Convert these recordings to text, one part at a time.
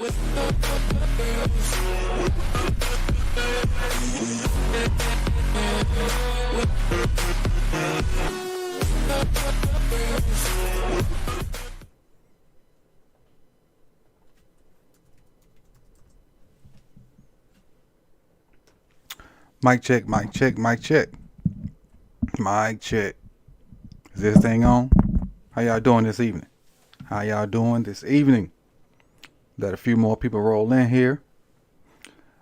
Mic check, mic check, mic check. Mic check. Is this thing on? How y'all doing this evening? How y'all doing this evening? Let a few more people roll in here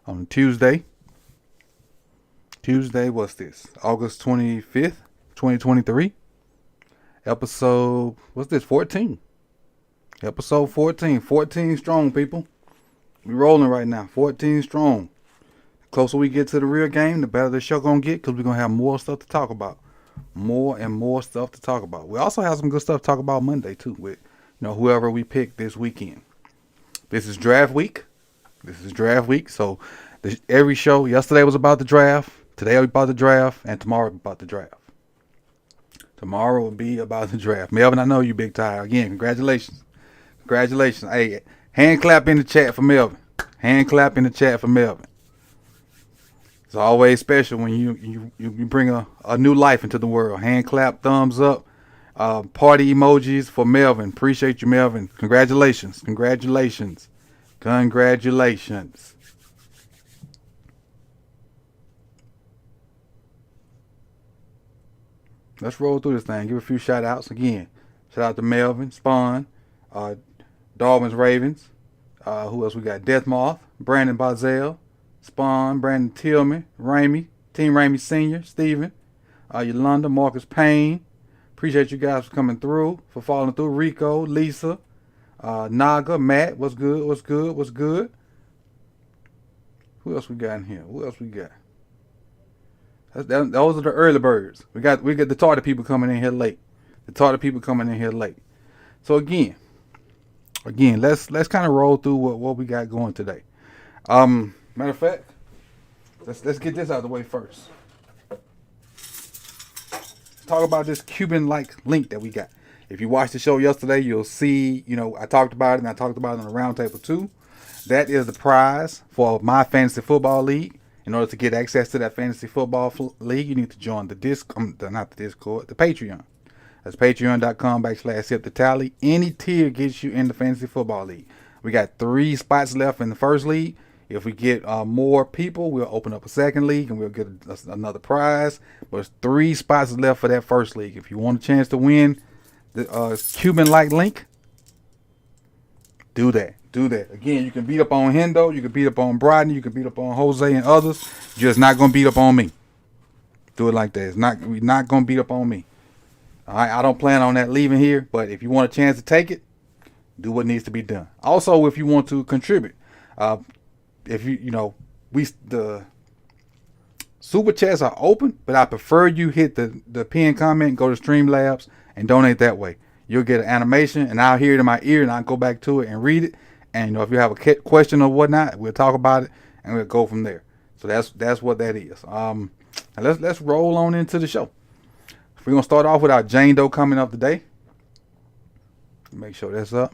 on Tuesday. Tuesday, what's this? August 25th, 2023. Episode, what's this? 14. Episode 14. 14 strong, people. We rolling right now. 14 strong. The closer we get to the real game, the better the show gonna get, because we're gonna have more stuff to talk about. More and more stuff to talk about. We also have some good stuff to talk about Monday too, with whoever we pick this weekend. This is draft week. So every show, yesterday was about the draft, today will be about the draft, and tomorrow will be about the draft. Tomorrow will be about the draft. Melvin, I know you big tired. Again, congratulations. Congratulations. Hey, hand clap in the chat for Melvin. Hand clap in the chat for Melvin. It's always special when you bring a new life into the world. Hand clap, thumbs up, party emojis for Melvin. Appreciate you, Melvin. Congratulations. Congratulations. Congratulations. Let's roll through this thing. Give a few shout outs again. Shout out to Melvin, Spawn, Darwin's Ravens. Who else we got? Death Moth, Brandon Bazel, Spawn, Brandon Tillman, Ramey, Team Ramey Sr., Steven, Yolanda, Marcus Payne. Appreciate you guys for coming through, for following through. Rico, Lisa, Naga, Matt, what's good? Who else we got in here? Those are the early birds. We got the tardy people coming in here late. So again, let's kind of roll through what we got going today. Matter of fact, let's get this out of the way first. Let's talk about this Cuban-like link that we got. If you watched the show yesterday, you'll see, I talked about it, and I talked about it on the roundtable too. That is the prize for my fantasy football league. In order to get access to that fantasy football league, you need to join the Patreon. That's patreon.com/sip-the-tally. Any tier gets you in the fantasy football league. We got 3 spots left in the first league. If we get more people, we'll open up a second league and we'll get another prize. But there's 3 spots left for that first league. If you want a chance to win the Cuban-like link, do that. Again, you can beat up on Hendo, you can beat up on Brodney, you can beat up on Jose and others. You're just not gonna beat up on me. Do it like that. We're not gonna beat up on me. All right, I don't plan on that leaving here, but if you want a chance to take it, do what needs to be done. Also, if you want to contribute, if the super chats are open, but I prefer you hit the pin comment, go to Streamlabs, and donate that way. You'll get an animation, and I'll hear it in my ear, and I'll go back to it and read it. And if you have a question or whatnot, we'll talk about it, and we'll go from there. So that's what that is. Now let's roll on into the show. We're gonna start off with our Jane Doe coming up today. Make sure that's up.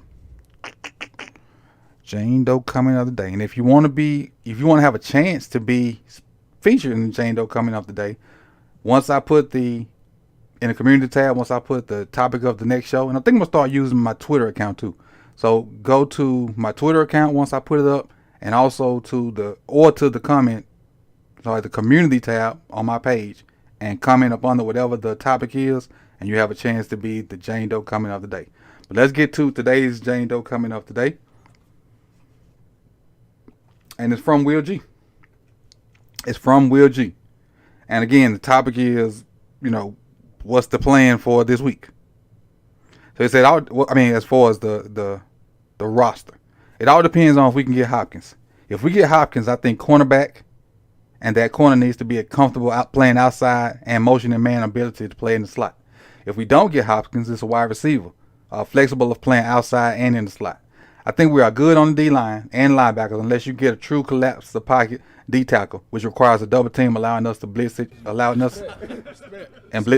Jane Doe coming up today, and if you want to have a chance to be featured in the Jane Doe coming up today, once I put in the community tab, once I put the topic of the next show, and I think I'm gonna start using my Twitter account too. So go to my Twitter account once I put it up, and also to the community tab on my page, and comment up under whatever the topic is, and you have a chance to be the Jane Doe coming up today. But let's get to today's Jane Doe coming up today, and it's from Will G. And again, the topic is, what's the plan for this week? So he said, as far as the roster, it all depends on if we can get Hopkins. If we get Hopkins, I think cornerback, and that corner needs to be a comfortable playing outside and motion and man ability to play in the slot. If we don't get Hopkins, it's a wide receiver, flexible of playing outside and in the slot. I think we are good on the D-line and linebackers unless you get a true collapse the pocket D-tackle, which requires a double team allowing us to blitz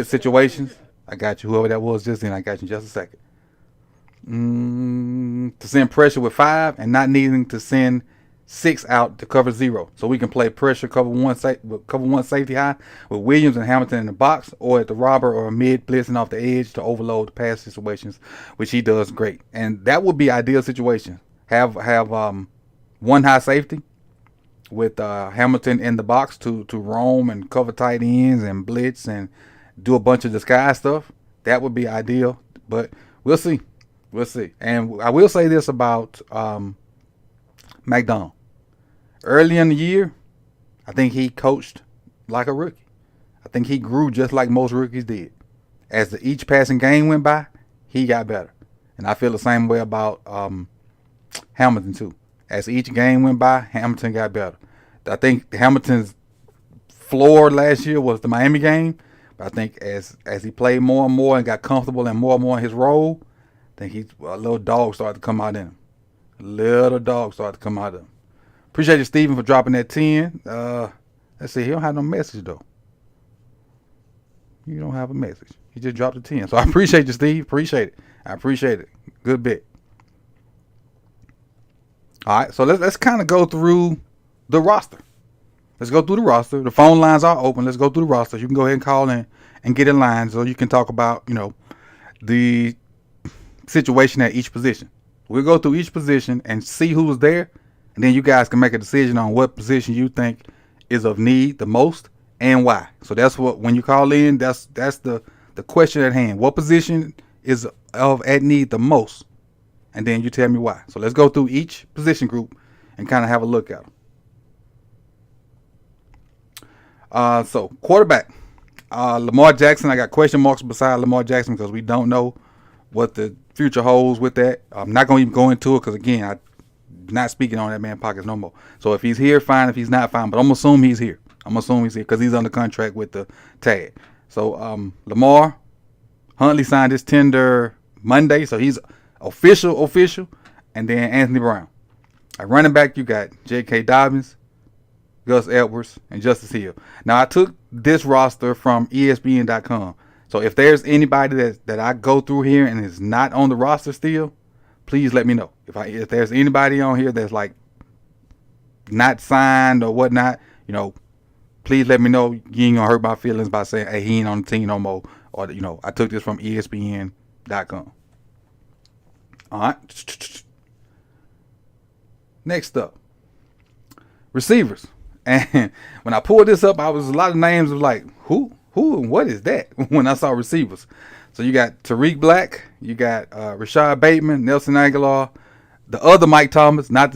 situations. I got you, whoever that was just then. I got you in just a second. to send pressure with 5 and not needing to send 6 out to cover 0. So we can play pressure cover one safety high with Williams and Hamilton in the box, or at the robber or mid blitzing off the edge to overload the pass situations, which he does great. And that would be ideal situation. Have one high safety with Hamilton in the box to roam and cover tight ends and blitz and do a bunch of disguise stuff. That would be ideal, but we'll see. We'll see. And I will say this about McDonald. Early in the year, I think he coached like a rookie. I think he grew just like most rookies did. As each passing game went by, he got better. And I feel the same way about Hamilton too. As each game went by, Hamilton got better. I think Hamilton's floor last year was the Miami game. But I think as he played more and more and got comfortable and more in his role, I think a little dog started to come out in him. A little dog started to come out of him. Appreciate you, Steven, for dropping that 10. Let's see. He don't have no message, though. You don't have a message. He just dropped a 10. So I appreciate you, Steve. Appreciate it. I appreciate it. Good bit. All right. So let's kind of go through the roster. Let's go through the roster. The phone lines are open. Let's go through the roster. You can go ahead and call in and get in line so you can talk about, the situation at each position. We'll go through each position and see who's there, and then you guys can make a decision on what position you think is of need the most and why. So that's what, when you call in, that's the question at hand. What position is at need the most? And then you tell me why. So let's go through each position group and kind of have a look at them. So quarterback, Lamar Jackson. I got question marks beside Lamar Jackson because we don't know what the future holds with that. I'm not going to even go into it because, again, I'm not speaking on that man's pockets no more. So if he's here, fine. If he's not, fine. But I'm going to assume he's here. Because he's under contract with the tag. So Lamar Huntley signed his tender Monday, so he's official. And then Anthony Brown. At running back, you got J.K. Dobbins, Gus Edwards, and Justice Hill. Now, I took this roster from ESPN.com. So if there's anybody that I go through here and is not on the roster still, please let me know. If there's anybody on here that's like not signed or whatnot, please let me know. You ain't gonna hurt my feelings by saying, hey, he ain't on the team no more. Or, I took this from ESPN.com. All right. Next up, receivers. And when I pulled this up, a lot of names of like, who and what is that when I saw receivers. So you got Tariq Black, you got Rashad Bateman, Nelson Aguilar, the other Mike Thomas, not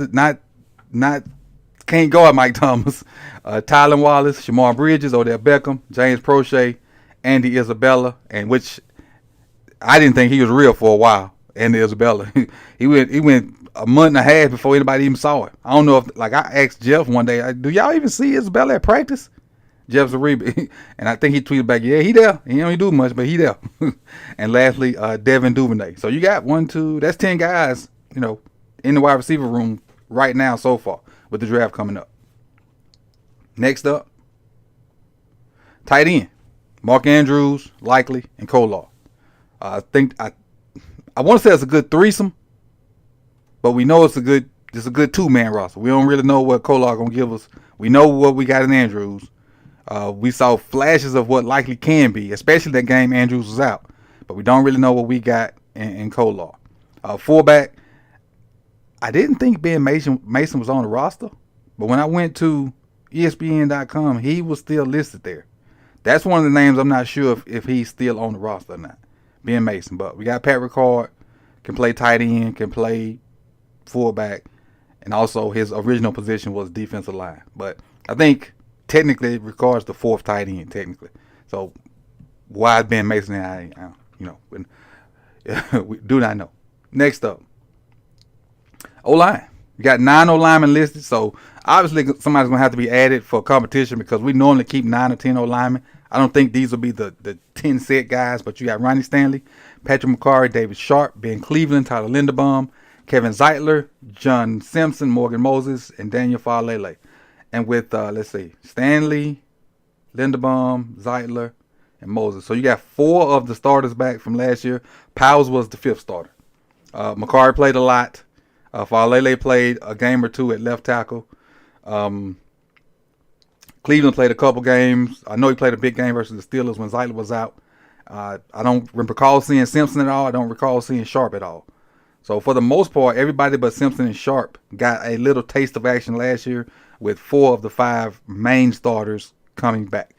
can't go at Mike Thomas, Tylen Wallace, Shamar Bridges, Odell Beckham, James Prochet, Andy Isabella, and which I didn't think he was real for a while. Andy Isabella, he went a month and a half before anybody even saw it. I don't know if, like, I asked Jeff one day, do y'all even see Isabella at practice? Jeff Zariba, and I think he tweeted back, yeah, he there. He don't even do much, but he there. And lastly, Devin Duvernay. So you got that's 10 guys, in the wide receiver room right now so far with the draft coming up. Next up, tight end, Mark Andrews, Likely, and Kolar. I want to say it's a good threesome, but we know it's a good 2-man roster. We don't really know what Kolar gonna give us. We know what we got in Andrews. We saw flashes of what Likely can be, especially that game Andrews was out. But we don't really know what we got in Kolar. Fullback, I didn't think Ben Mason was on the roster, but when I went to ESPN.com, he was still listed there. That's one of the names I'm not sure if he's still on the roster or not, Ben Mason. But we got Pat Ricard, can play tight end, can play fullback, and also his original position was defensive line. But I think technically Ricard's the 4th tight end, technically. So why Ben Mason? I we do not know. Next up, O-line. We got 9 O-linemen listed, so obviously somebody's going to have to be added for competition because we normally keep 9 or 10 O-linemen. I don't think these will be the 10 set guys, but you got Ronnie Stanley, Patrick McCarry, David Sharp, Ben Cleveland, Tyler Linderbaum, Kevin Zeitler, John Simpson, Morgan Moses, and Daniel Falele. And with, Stanley, Linderbaum, Zeitler, and Moses. So you got 4 of the starters back from last year. Powers was the 5th starter. McCarry played a lot. Falele played a game or two at left tackle. Um, Cleveland played a couple games. I know he played a big game versus the Steelers when Zeitler was out. I don't recall seeing Simpson at all. I don't recall seeing Sharp at all. So for the most part, everybody but Simpson and Sharp got a little taste of action last year with 4 of the 5 main starters coming back.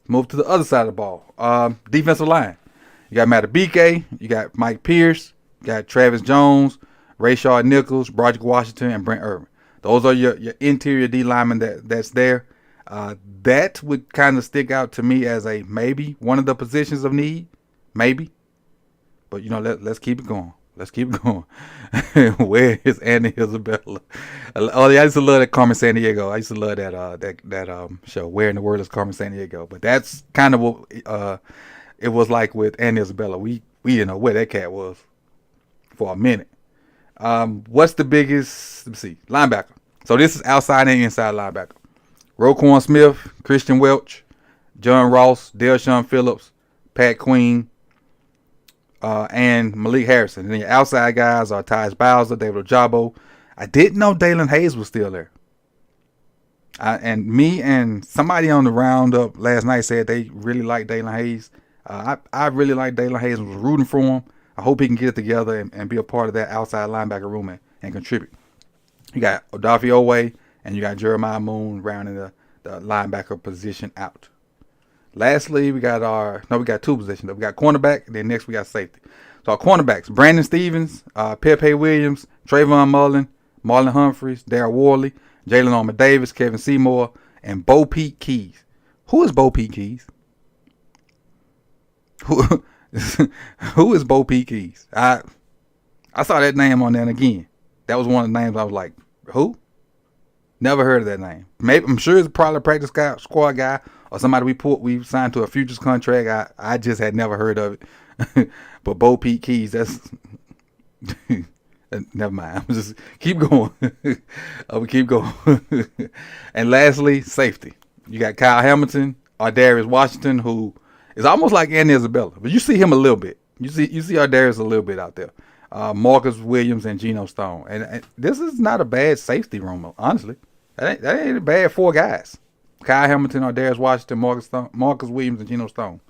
Move to the other side of the ball. Defensive line. You got Matabike, you got Mike Pierce, you got Travis Jones, Rayshard Nichols, Broderick Washington, and Brent Irvin. Those are your interior D linemen that's there. That would kind of stick out to me as a maybe one of the positions of need. Maybe. But, let's keep it going. Let's keep it going. Where is Andy Isabella? Oh, yeah, I used to love that Carmen Sandiego. I used to love that show, Where in the World is Carmen Sandiego? But that's kind of what it was like with Andy Isabella. We didn't know where that cat was for a minute. What's the biggest, let's see, linebacker. So this is outside and inside linebacker. Roquan Smith, Christian Welch, John Ross, Delshawn Phillips, Pat Queen, and Malik Harrison. And then your outside guys are Tyus Bowser, David Ojabo. I didn't know Dalen Hayes was still there. And me and somebody on the roundup last night said they really like Dalen Hayes. I really like Dalen Hayes and was rooting for him. I hope he can get it together and be a part of that outside linebacker room and contribute. You got Odafe Owe and you got Jeremiah Moon rounding the linebacker position out. Lastly, we got 2 positions. We got cornerback, and then next we got safety. So our cornerbacks, Brandon Stevens, Pepe Williams, Trayvon Mullen, Marlon Humphreys, Darryl Worley, Jalen Armour Davis, Kevin Seymour, and Bo Pete Keys. Who is Bo Pete Keys? Who is Bo Pete Keys? I saw that name on there, and again, that was one of the names I was like, who? Never heard of that name. Maybe I'm sure it's probably a practice squad guy or somebody we signed to a futures contract. I just had never heard of it. But Bo Pete Keys, that's never mind. I'm just keep going. We keep going. And lastly, safety. You got Kyle Hamilton, Ardarius Washington, who is almost like Andy Isabella, but you see him a little bit. You see Ardarius a little bit out there. Marcus Williams and Geno Stone, and this is not a bad safety room, honestly. That ain't a bad 4 guys. Kyle Hamilton, Ardarius Washington, Marcus Williams, and Geno Stone.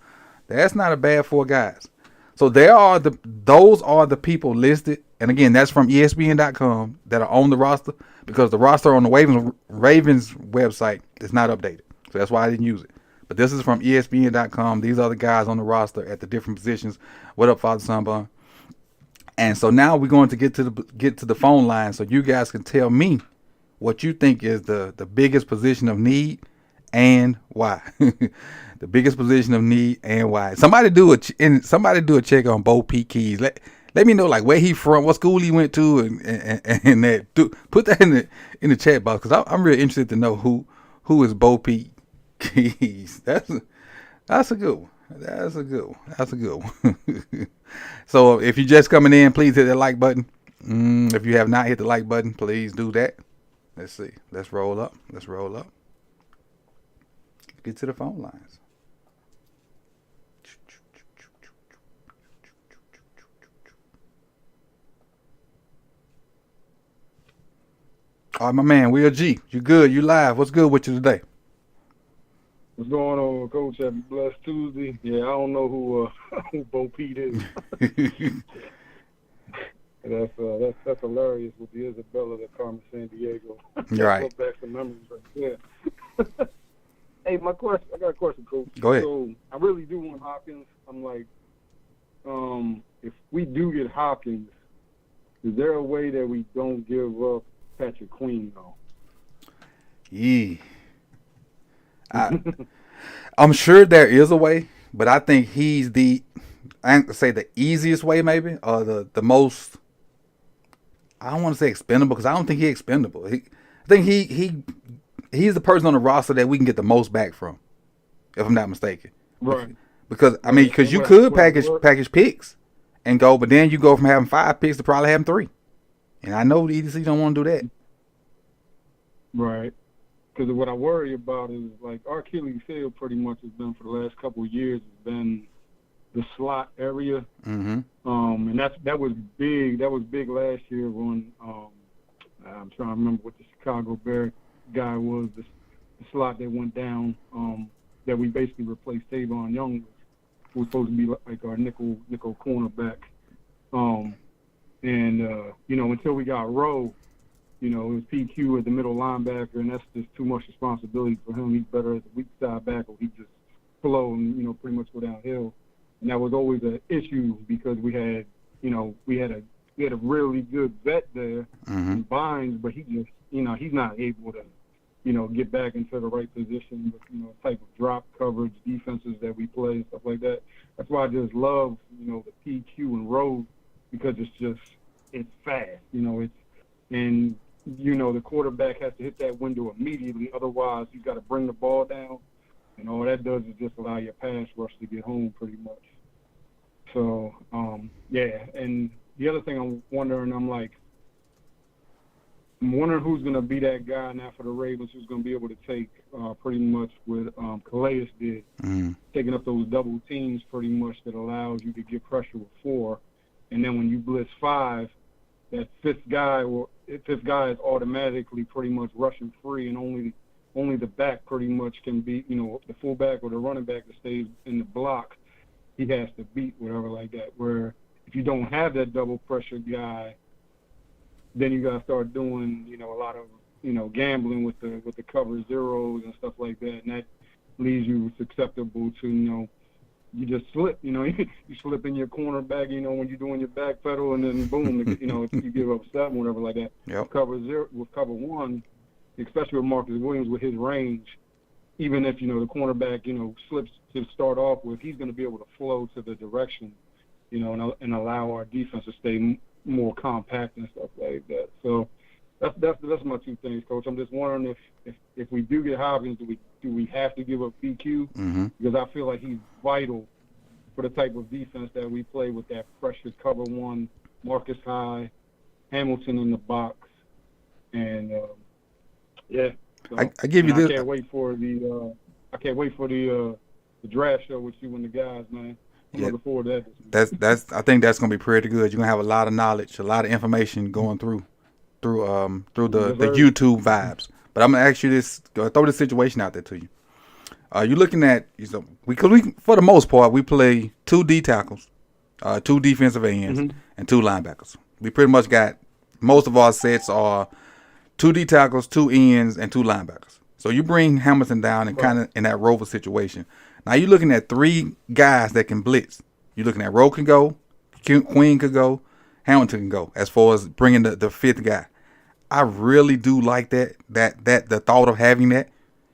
That's not a bad 4 guys. So those are the people listed, and again, that's from ESPN.com that are on the roster because the roster on the Ravens website is not updated. So that's why I didn't use it. But this is from ESPN.com. These are the guys on the roster at the different positions. What up, Father Sunbun? And so now we're going to get to the phone line so you guys can tell me what you think is the biggest position of need and why. The biggest position of need and why. Somebody do a check on Bo Pete Keys. Let me know like where he from, what school he went to, and that. Put that in the chat box because I'm really interested to know who is Bo Pete Keys. That's a good one. That's a good one. So if you're just coming in, please hit that like button. If you have not hit the like button, please do that. Let's see. Let's roll up. Let's get to the phone lines. All right, my man, Will G. You good? You live? What's good with you today? What's going on, Coach? Happy Blessed Tuesday. Yeah, I don't know who Bo Pete is. That's hilarious with the Isabella that Carmen Sandiego. Right. Go back to memories right there. Hey, I got a question, Coach. Go ahead. So I really do want Hopkins. I'm like, if we do get Hopkins, is there a way that we don't give up Patrick Queen though? Yeah. I'm sure there is a way, but I think he's the easiest way maybe, or the most, I don't want to say expendable because I don't think he's expendable. I think he's the person on the roster that we can get the most back from, if I'm not mistaken. Right. Because you could package picks and go, but then you go from having 5 picks to probably having 3. And I know the EDC don't want to do that. Right. Because what I worry about is like our Achilles heel pretty much has been for the last couple of years has been the slot area. Mm-hmm. And that was big. That was big last year when I'm trying to remember what the Chicago Bear guy was. The slot that went down. That we basically replaced Tavon Young with, who was supposed to be like our nickel cornerback. Until we got Rowe, it was PQ at the middle linebacker, and that's just too much responsibility for him. He's better as a weak side back, or he just flow and pretty much go downhill. And that was always an issue because we had a really good vet there in Bynes, but he just he's not able to get back into the right position with type of drop coverage defenses that we play and stuff like that. That's why I just love the PQ and Rowe, because it's fast. The quarterback has to hit that window immediately. Otherwise, he's got to bring the ball down, and all that does is just allow your pass rush to get home pretty much. So, and the other thing I'm wondering who's going to be that guy now for the Ravens who's going to be able to take pretty much what Calais did, taking up those double teams pretty much that allows you to get pressure with 4. And then when you blitz 5, that fifth guy is automatically pretty much rushing free, and only the back pretty much can beat, the fullback or the running back that stays in the block, he has to beat, whatever like that. Where if you don't have that double pressure guy, then you got to start doing, a lot of, gambling with the cover zeros and stuff like that, and that leaves you susceptible to, you just slip, you slip in your cornerback, when you're doing your back pedal, and then boom, you give up 7, whatever like that. Yep. Cover 1, especially with Marcus Williams with his range, even if, the cornerback, slips to start off with, he's going to be able to flow to the direction, and allow our defense to stay more compact and stuff like that. So that's my 2 things, Coach. I'm just wondering if we do get Hopkins, do we have to give up BQ? Because I feel like he's vital for the type of defense that we play with that pressure cover 1, Marcus High, Hamilton in the box, and So, I give you this. I can't wait for the draft show with you and the guys, man. I'm looking forward to that. I think that's gonna be pretty good. You're gonna have a lot of knowledge, a lot of information going through the YouTube vibes. But I'm gonna ask you this, throw this situation out there to you. You're looking at we for the most part we play 2 D tackles, 2 defensive ends, and 2 linebackers. We pretty much got most of our sets are 2 D tackles, 2 ends, and 2 linebackers. So you bring Hamilton down and kind of in that rover situation. Now you're looking at 3 guys that can blitz. You're looking at Rowe can go, Queen could go, Hamilton can go. As far as bringing the 5th guy, I really do like that the thought of having that,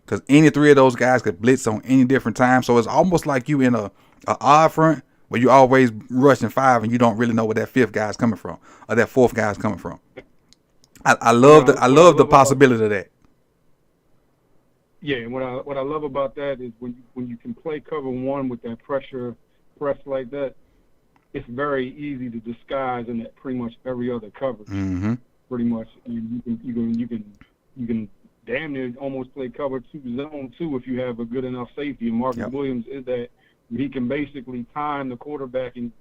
because any 3 of those guys could blitz on any different time. So it's almost like you in a odd front where you always rushing 5 and you don't really know where that 5th guy's coming from or that 4th guy's coming from. I love the possibility of that. Yeah, and what I love about that is when you can play cover 1 with that press like that, it's very easy to disguise in that pretty much every other coverage. Pretty much, and you can damn near almost play cover 2 zone 2 if you have a good enough safety. And Marcus Williams is that he can basically time the quarterback and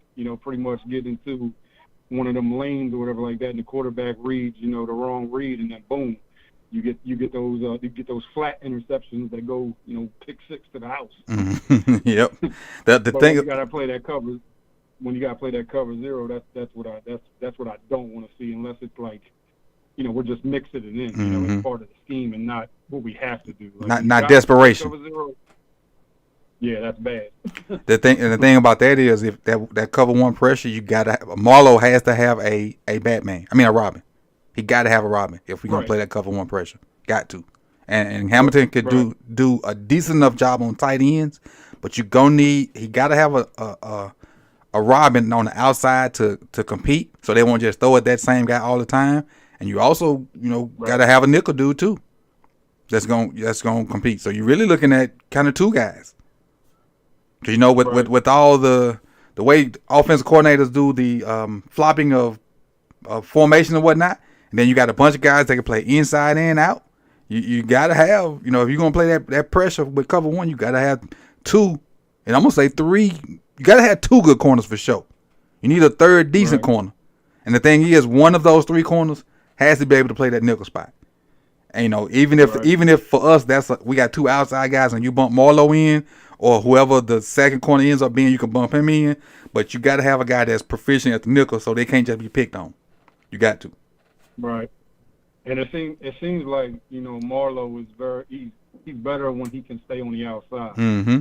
pretty much get into one of them lanes or whatever like that, and the quarterback reads the wrong read, and then boom. You get those flat interceptions that go pick 6 to the house. Yep. The thing you gotta play that cover. When you gotta play that cover 0, that's what I don't want to see, unless it's like we're just mixing it in. It's part of the scheme and not what we have to do. Like, not desperation. Cover 0, yeah, that's bad. The thing about that is if that cover 1 pressure, you gotta Marlowe has to have a Robin. He got to have a Robin if we're going to play that cover 1 pressure. Got to. And Hamilton could do a decent enough job on tight ends, but he got to have a Robin on the outside to compete, so they won't just throw at that same guy all the time. And you also, got to have a nickel dude too that's going to compete. So you're really looking at kind of 2 guys. Because with all the way offensive coordinators do the flopping of formation and whatnot, and then you got a bunch of guys that can play inside and out. You got to have, if you're going to play that pressure with cover 1, you got to have 2, and I'm going to say 3, you got to have 2 good corners for sure. You need a third decent corner. And the thing is, one of those 3 corners has to be able to play that nickel spot. And, even if for us we got 2 outside guys and you bump Marlowe in, or whoever the second corner ends up being, you can bump him in. But you got to have a guy that's proficient at the nickel, so they can't just be picked on. You got to. Right. And it seems like Marlowe is he's better when he can stay on the outside. Mm-hmm.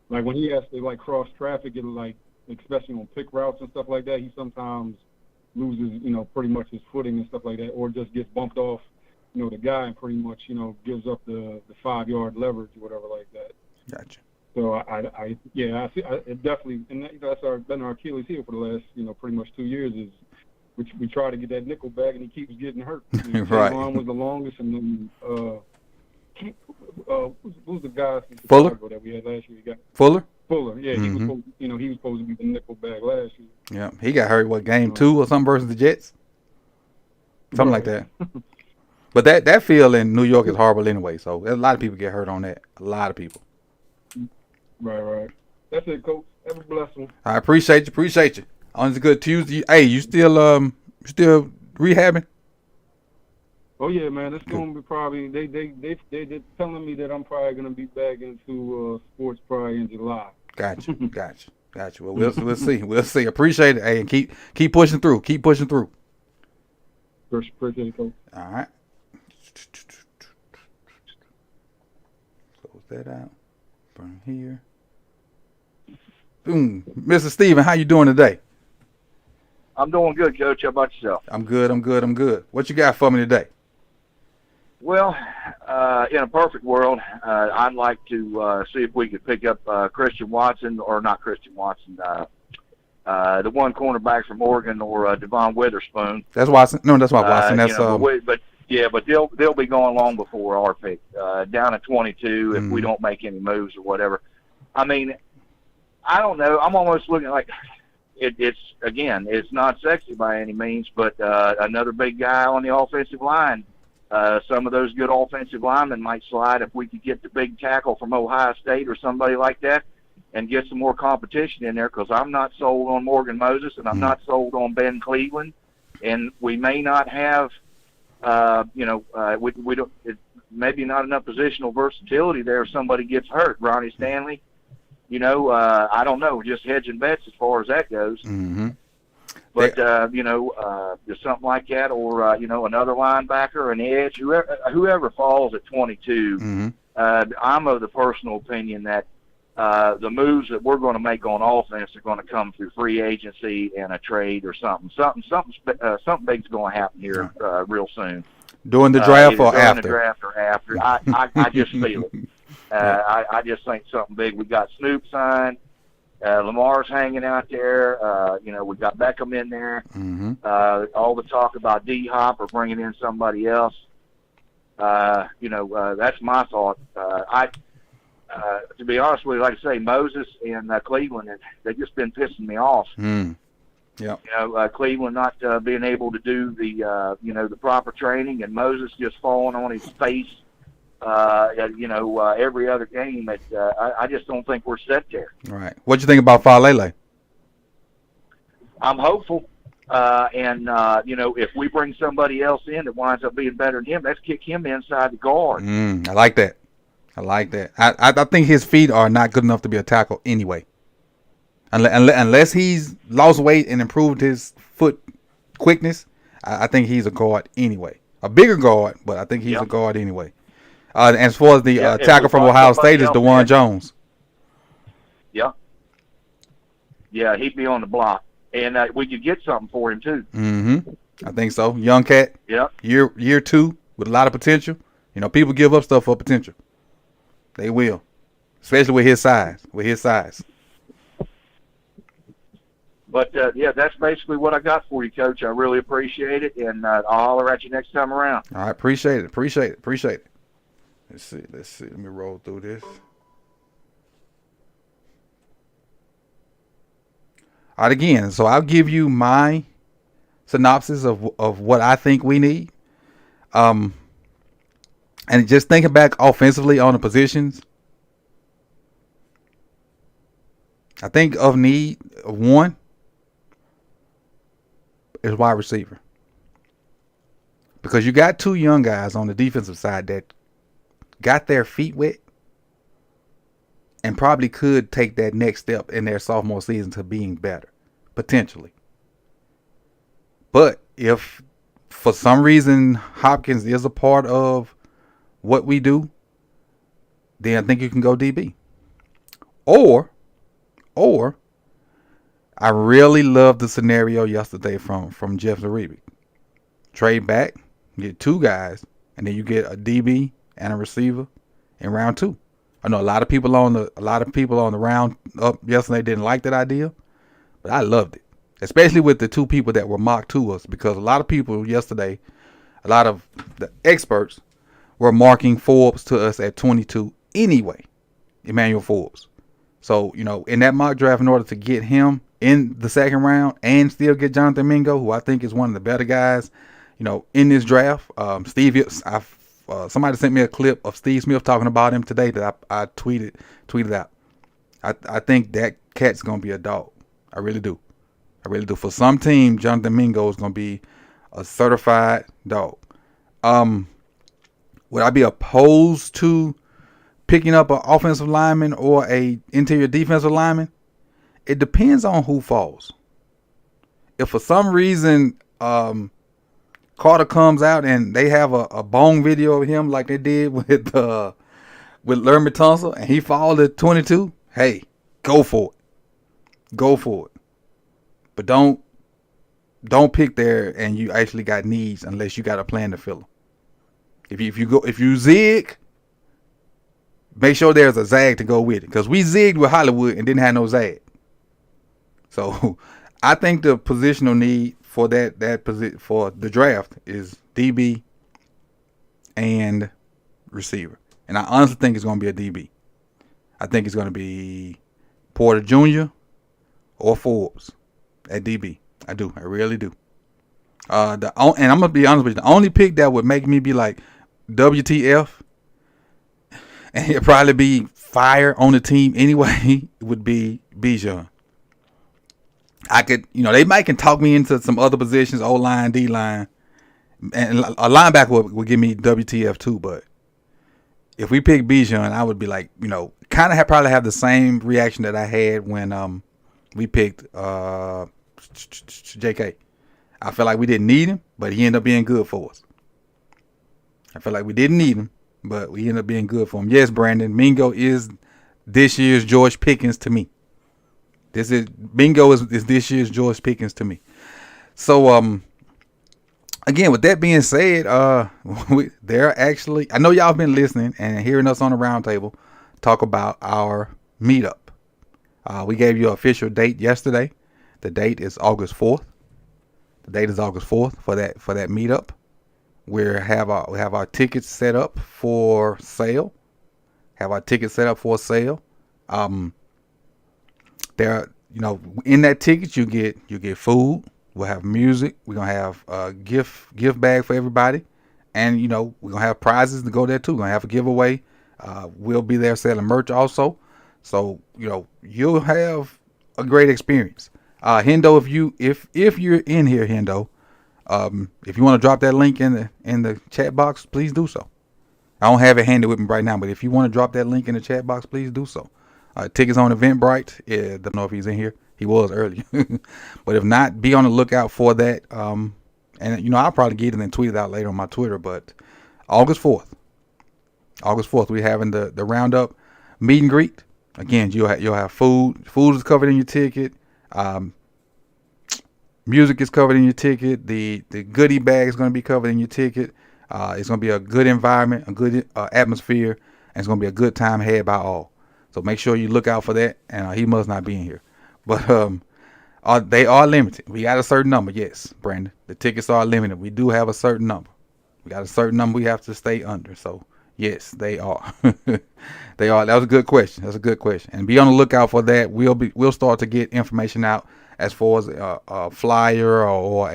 Like when he has to cross traffic, especially on pick routes and stuff like that, he sometimes loses pretty much his footing and stuff like that, or just gets bumped off the guy and pretty much gives up the 5-yard leverage or whatever like that. Gotcha. So I see it definitely, and that's been our Achilles heel for the last pretty much 2 years is. Which we try to get that nickel back, and he keeps getting hurt. Right. Ron was the longest, and then who's the guy from Fuller Chicago that we had last year? Fuller, yeah, he was supposed to be the nickel back last year. Yeah, he got hurt. Game 2 or something versus the Jets, something like that. But that field in New York is horrible anyway. So a lot of people get hurt on that. A lot of people. Right. That's it, Coach. Have a blessed one. I appreciate you. On this good Tuesday. Hey, you still rehabbing? Oh yeah, man. It's gonna be probably they're telling me that I'm probably gonna be back into sports probably in July. Gotcha. Well, we'll see. We'll see. Appreciate it. Hey, and keep pushing through. Appreciate it, Coach. All right. Close that out. From here. Boom, Mr. Steven, how you doing today? I'm doing good, Coach. How about yourself? I'm good. What you got for me today? Well, in a perfect world, I'd like to see if we could pick up Christian Watson, or not Christian Watson, the one cornerback from Oregon, or Devon Witherspoon. That's Watson. No, that's not Watson. That's but they'll be going long before our pick, down at 22 if we don't make any moves or whatever. I mean, I don't know. I'm almost looking like. It's not sexy by any means, but another big guy on the offensive line. Some of those good offensive linemen might slide if we could get the big tackle from Ohio State or somebody like that and get some more competition in there, because I'm not sold on Morgan Moses and I'm not sold on Ben Cleveland. And we may not have, we don't, maybe not enough positional versatility there if somebody gets hurt. Ronnie Stanley. I don't know, just hedging bets as far as that goes. Mm-hmm. But, just something like that, or, another linebacker, an edge, whoever falls at 22, I'm of the personal opinion that the moves that we're going to make on offense are going to come through free agency and a trade or something. Something big's going to happen here real soon. During the draft or during after? The draft or after. I just feel it. I just think something big. We got Snoop signed. Lamar's hanging out there. We got Beckham in there. All the talk about D-Hop or bringing in somebody else. That's my thought. To be honest with you, like I say, Moses and Cleveland, they've just been pissing me off. Yeah. Cleveland not being able to do the proper training, and Moses just falling on his face. Every other game. I just don't think we're set there. Right. What do you think about Falele? I'm hopeful. If we bring somebody else in that winds up being better than him, let's kick him inside the guard. I like that. I think his feet are not good enough to be a tackle anyway. Unless he's lost weight and improved his foot quickness, I think he's a guard anyway. A bigger guard, but I think he's a guard anyway. As far as the tackle from Ohio State is DeJuan Jones. Yeah. Yeah, he'd be on the block. And we could get something for him, too. I think so. Young cat. Yeah. Year 2 with a lot of potential. People give up stuff for potential. They will. Especially with his size. But, that's basically what I got for you, Coach. I really appreciate it, and I'll holler at you next time around. All right, appreciate it. Let's see. Let me roll through this. All right, again, so I'll give you my synopsis of what I think we need. And just thinking back offensively on the positions, I think of need of one is wide receiver. Because you got two young guys on the defensive side that got their feet wet and probably could take that next step in their sophomore season to being better, potentially. But if for some reason Hopkins is a part of what we do, then I think you can go DB. Or I really love the scenario yesterday from Jeff Zaribi. Trade back, get two guys, and then you get a DB and a receiver in round 2. I know a lot of people on the round up yesterday didn't like that idea, but I loved it, especially with the two people that were mocked to us, because a lot of people yesterday, a lot of the experts were marking Forbes to us at 22 anyway, Emmanuel Forbes. So, in that mock draft, in order to get him in the second round and still get Jonathan Mingo, who I think is one of the better guys, in this draft. Somebody sent me a clip of Steve Smith talking about him today that I tweeted out. I think that cat's going to be a dog. I really do. For some team, Jonathan Mingo is going to be a certified dog. Would I be opposed to picking up an offensive lineman or a interior defensive lineman? It depends on who falls. If for some reason Carter comes out and they have a bone video of him like they did with Lermy Tunsil and he falls at 22, hey, go for it. But don't pick there and you actually got needs unless you got a plan to fill them. If you zig, make sure there's a zag to go with it, because we zigged with Hollywood and didn't have no zag. So I think the positional need for for the draft is DB and receiver, and I honestly think it's going to be a DB. I think it's going to be Porter Jr. or Forbes at DB. I do. I really do. And I'm gonna be honest with you. The only pick that would make me be like, WTF, and he'll probably be fired on the team anyway, would be Bijan. I could, they can talk me into some other positions, O-line, D-line, and a linebacker would give me WTF too. But if we pick Bijan, I would be like, probably have the same reaction that I had when we picked JK. I felt like we didn't need him, but he ended up being good for us. I feel like we didn't need him, but we ended up being good for him. Yes, Brandon, Mingo is this year's George Pickens to me. Mingo is this year's George Pickens to me. So, again, with that being said, I know y'all been listening and hearing us on the roundtable talk about our meetup. We gave you an official date yesterday. The date is August 4th. For that meetup. We have our tickets set up for sale. There, in that ticket you get food. We'll have music. We're gonna have a gift bag for everybody, and we're gonna have prizes to go there too. We're gonna have a giveaway. We'll be there selling merch also. So you'll have a great experience. Hendo, if you're in here, Hendo, if you want to drop that link in the chat box, please do so. I don't have it handy with me right now, but if you want to drop that link in the chat box, please do so. Tickets on Eventbrite. I don't know if he's in here. He was earlier. But if not, be on the lookout for that. And I'll probably get it and tweet it out later on my Twitter. But August 4th, we're having the roundup meet and greet. Again, you'll have food. Food is covered in your ticket. Music is covered in your ticket. The goodie bag is going to be covered in your ticket. It's going to be a good environment, a good atmosphere, and it's going to be a good time had by all. So make sure you look out for that. And he must not be in here. But they are limited. We got a certain number. Yes, Brandon. The tickets are limited. We do have a certain number. We got a certain number we have to stay under. So, yes, they are. They are. That was a good question. That's a good question. And be on the lookout for that. We'll start to get information out as far as a flyer or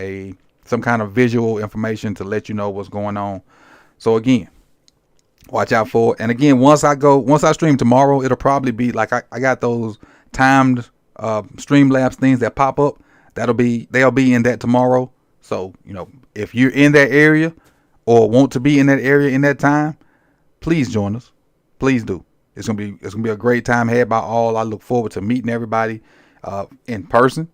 some kind of visual information to let you know what's going on. So again, watch out for it. And again, once I stream tomorrow, it'll probably be like I got those timed Streamlabs things that pop up. They'll be in that tomorrow. So, if you're in that area or want to be in that area in that time, please join us. Please do. It's gonna be a great time had by all. I look forward to meeting everybody in person.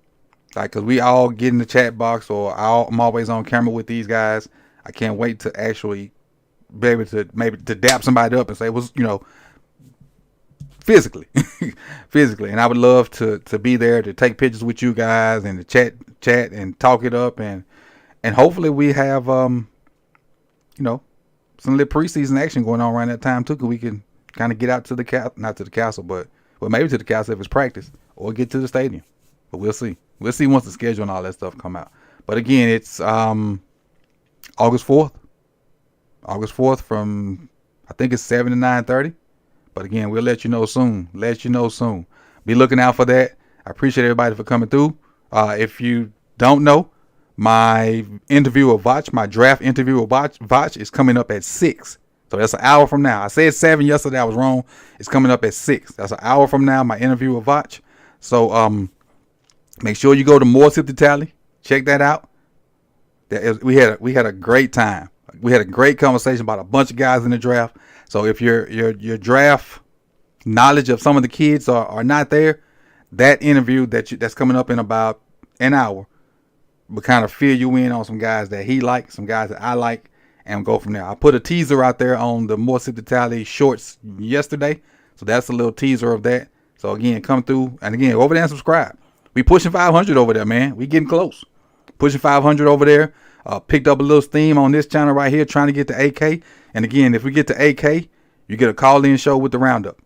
Like, cause we all get in the chat box, or I'm always on camera with these guys. I can't wait to actually be able to maybe to dap somebody up and say, physically, and I would love to be there to take pictures with you guys and to chat and talk it up, and hopefully we have some little preseason action going on around that time too, cause we can kind of get out to the not to the castle, but maybe to the castle if it's practice, or get to the stadium. But we'll see. We'll see once the schedule and all that stuff come out. But again, it's August 4th. August 4th from, I think it's 7 to 9:30. But again, we'll let you know soon. Be looking out for that. I appreciate everybody for coming through. If you don't know, my interview with Vach, my draft interview with Vach is coming up at 6. So that's an hour from now. I said 7 yesterday. I was wrong. It's coming up at 6. That's an hour from now, my interview with Vach. So make sure you go to More Sip the Tally. Check that out. We had a great time. We had a great conversation about a bunch of guys in the draft. So if your draft knowledge of some of the kids are not there, that interview that's coming up in about an hour will kind of fill you in on some guys that he likes, some guys that I like, and go from there. I put a teaser out there on the More Sip the Tally shorts yesterday. So that's a little teaser of that. So again, come through, and again, over there and subscribe. We pushing 500 over there, man. We getting close. Pushing 500 over there. Picked up a little steam on this channel right here, trying to get to AK. And again, if we get to AK, you get a call-in show with the roundup.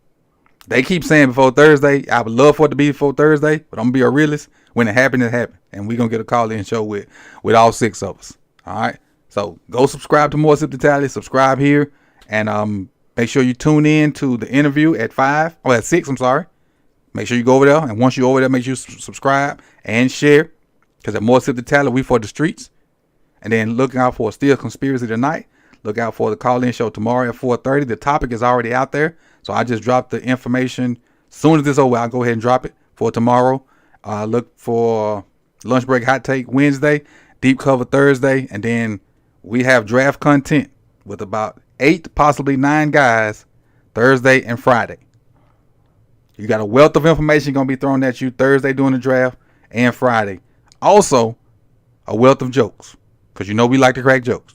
They keep saying before Thursday. I would love for it to be before Thursday, but I'm gonna be a realist. When it happened, it happened, and we're gonna get a call-in show with all 6 of us. All right. So go subscribe to More Sip the Tally. Subscribe here, and make sure you tune in to the interview at 6. I'm sorry. Make sure you go over there, and once you're over there, make sure you subscribe and share, because at More Sip the Tally, we for the streets. And then look out for a Steel Conspiracy tonight. Look out for the call-in show tomorrow at 4:30. The topic is already out there, so I just dropped the information. As soon as this is over, I'll go ahead and drop it for tomorrow. Look for Lunch Break Hot Take Wednesday, Deep Cover Thursday, and then we have draft content with about 8, possibly 9 guys Thursday and Friday. You got a wealth of information going to be thrown at you Thursday during the draft and Friday. Also, a wealth of jokes, because we like to crack jokes.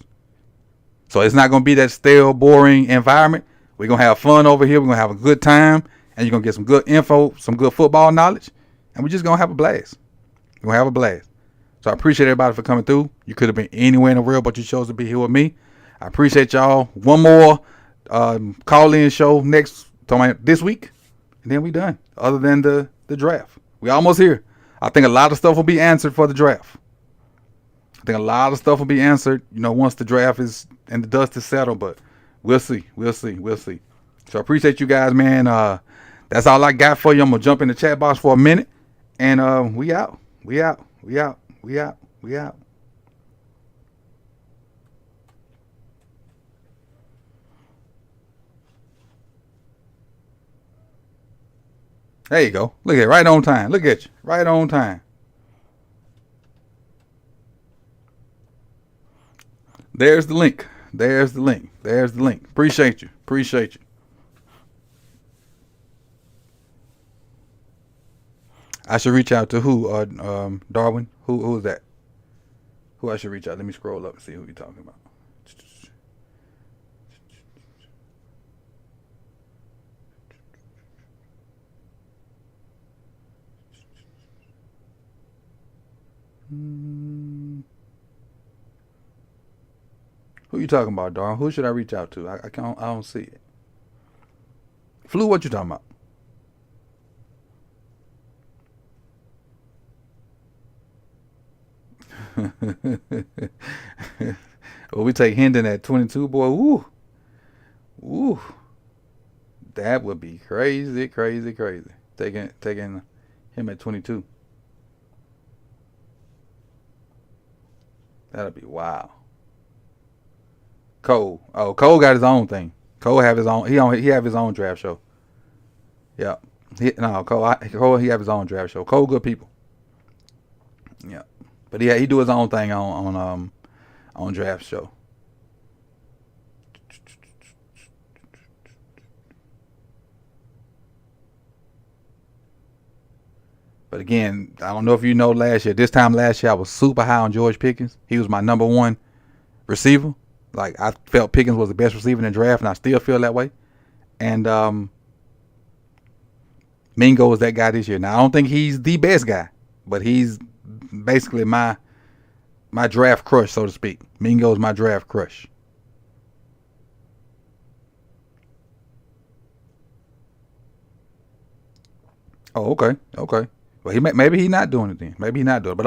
So it's not going to be that stale, boring environment. We're going to have fun over here. We're going to have a good time, and you're going to get some good info, some good football knowledge, and we're just going to have a blast. We're going to have a blast. So I appreciate everybody for coming through. You could have been anywhere in the world, but you chose to be here with me. I appreciate y'all. One more call-in show this week, and then we done. Other than the draft, we almost here. I think a lot of stuff will be answered for the draft. I think a lot of stuff will be answered, once the draft is and the dust is settled. But we'll see. So I appreciate you guys, man. That's all I got for you. I'm gonna jump in the chat box for a minute, and we out. There you go. Look at it, right on time. Look at you, right on time. There's the link. Appreciate you. I should reach out to who? Darwin. Who is that? Who I should reach out? Let me scroll up and see who you're talking about. Who you talking about, Darwin? Who should I reach out to? I don't see it. Flu, what you talking about? Well, we take Hendon at 22, boy. Woo. That would be crazy. Taking him at 22. That'd be wild. Cole. Oh, Cole got his own thing. Cole have his own. He have his own draft show. Yeah. Cole, he have his own draft show. Cole, good people. Yeah, but he do his own thing on draft show. But again, I don't know if you know this time last year I was super high on George Pickens. He was my number one receiver. Like, I felt Pickens was the best receiver in the draft, and I still feel that way. And Mingo is that guy this year. Now, I don't think he's the best guy, but he's basically my draft crush, so to speak. Mingo is my draft crush. Oh, okay. Well, maybe he's not doing it then. Maybe he's not doing it.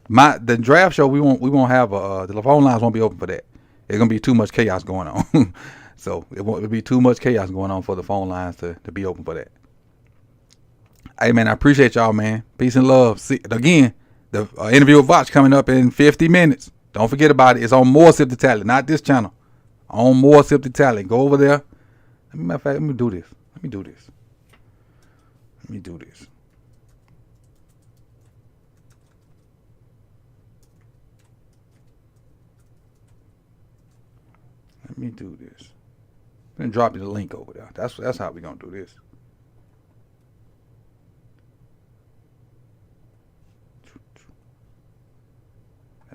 But the draft show, we won't have the phone lines won't be open for that. It's gonna be too much chaos going on. So it'll be too much chaos going on for the phone lines to be open for that. Hey man, I appreciate y'all, man. Peace and love. See again, the interview with Voch coming up in 50 minutes. Don't forget about it. It's on More Sip the Talent, not this channel. On More Sip the Talent. Go over there. Matter of fact, let me do this. Let me do this. Let me do this. I'm gonna drop you the link over there. That's how we gonna do this.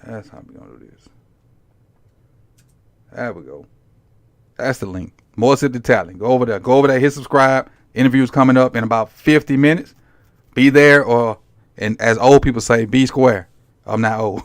That's how we gonna do this. There we go. That's the link. More Sip the Talent. Go over there. Hit subscribe. Interviews coming up in about 50 minutes. Be there, and as old people say, be square. I'm not old.